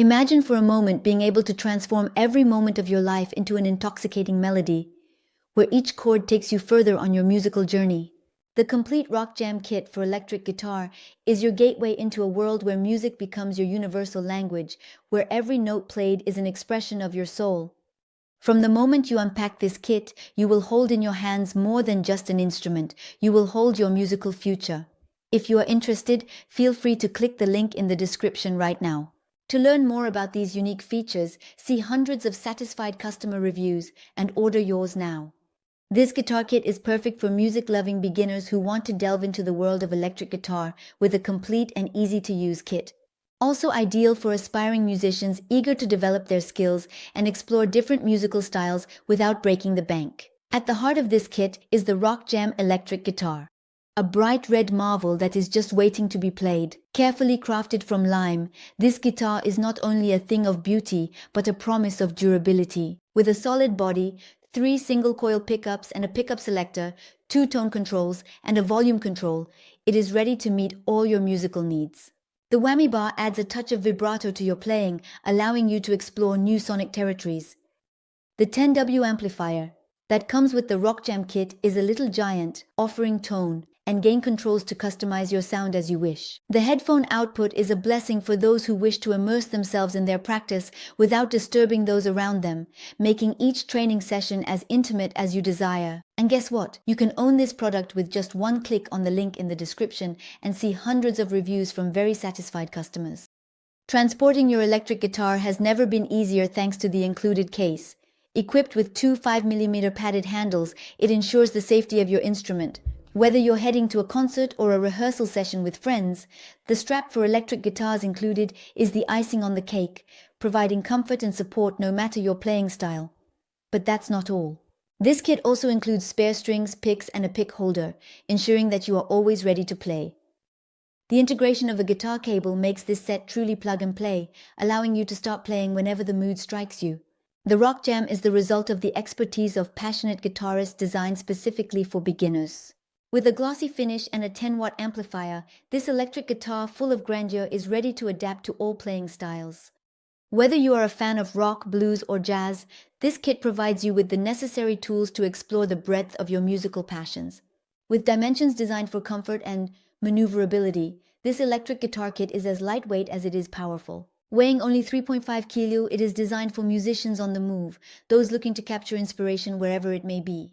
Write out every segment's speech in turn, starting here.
Imagine for a moment being able to transform every moment of your life into an intoxicating melody, where each chord takes you further on your musical journey. The complete RockJam kit for electric guitar is your gateway into a world where music becomes your universal language, where every note played is an expression of your soul. From the moment you unpack this kit, you will hold in your hands more than just an instrument. You will hold your musical future. If you are interested, feel free to click the link in the description right now. To learn more about these unique features, see hundreds of satisfied customer reviews and order yours now. This guitar kit is perfect for music-loving beginners who want to delve into the world of electric guitar with a complete and easy-to-use kit. Also ideal for aspiring musicians eager to develop their skills and explore different musical styles without breaking the bank. At the heart of this kit is the RockJam Electric Guitar, a bright red marvel that is just waiting to be played. Carefully crafted from lime, this guitar is not only a thing of beauty, but a promise of durability. With a solid body, 3 single-coil pickups and a pickup selector, 2 tone controls, and a volume control, it is ready to meet all your musical needs. The whammy bar adds a touch of vibrato to your playing, allowing you to explore new sonic territories. The 10W amplifier that comes with the RockJam kit is a little giant, offering tone and gain controls to customize your sound as you wish. The headphone output is a blessing for those who wish to immerse themselves in their practice without disturbing those around them, making each training session as intimate as you desire. And guess what? You can own this product with just one click on the link in the description and see hundreds of reviews from very satisfied customers. Transporting your electric guitar has never been easier thanks to the included case. Equipped with 2 5mm padded handles, it ensures the safety of your instrument. Whether you're heading to a concert or a rehearsal session with friends, the strap for electric guitars included is the icing on the cake, providing comfort and support no matter your playing style. But that's not all. This kit also includes spare strings, picks, and a pick holder, ensuring that you are always ready to play. The integration of a guitar cable makes this set truly plug and play, allowing you to start playing whenever the mood strikes you. The RockJam is the result of the expertise of passionate guitarists designed specifically for beginners. With a glossy finish and a 10-watt amplifier, this electric guitar full of grandeur is ready to adapt to all playing styles. Whether you are a fan of rock, blues, or jazz, this kit provides you with the necessary tools to explore the breadth of your musical passions. With dimensions designed for comfort and maneuverability, this electric guitar kit is as lightweight as it is powerful. Weighing only 3.5 kilo, it is designed for musicians on the move, those looking to capture inspiration wherever it may be.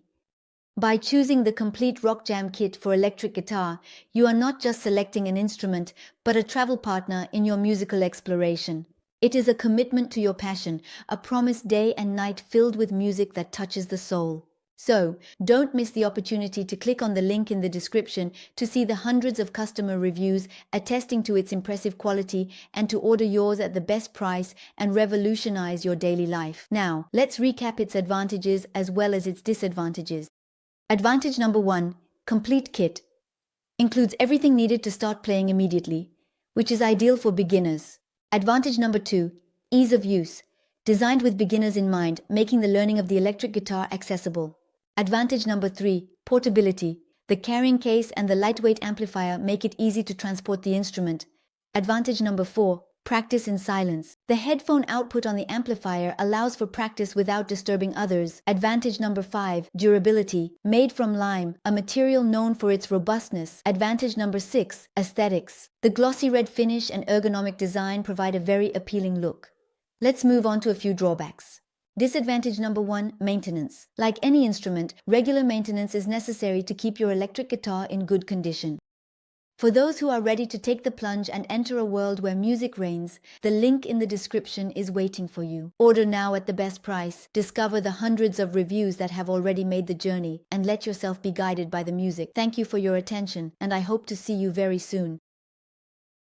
By choosing the complete RockJam kit for electric guitar, you are not just selecting an instrument, but a travel partner in your musical exploration. It is a commitment to your passion, a promise day and night filled with music that touches the soul. So, don't miss the opportunity to click on the link in the description to see the hundreds of customer reviews attesting to its impressive quality and to order yours at the best price and revolutionize your daily life. Now, let's recap its advantages as well as its disadvantages. Advantage number 1, complete kit. Includes everything needed to start playing immediately, which is ideal for beginners. Advantage number 2, ease of use. Designed with beginners in mind, making the learning of the electric guitar accessible. Advantage number 3, portability. The carrying case and the lightweight amplifier make it easy to transport the instrument. Advantage number 4, practice in silence. The headphone output on the amplifier allows for practice without disturbing others. Advantage number 5, durability. Made from lime, a material known for its robustness. Advantage number 6, aesthetics. The glossy red finish and ergonomic design provide a very appealing look. Let's move on to a few drawbacks. Disadvantage number 1, maintenance. Like any instrument, regular maintenance is necessary to keep your electric guitar in good condition. For those who are ready to take the plunge and enter a world where music reigns, the link in the description is waiting for you. Order now at the best price, discover the hundreds of reviews that have already made the journey, and let yourself be guided by the music. Thank you for your attention, and I hope to see you very soon.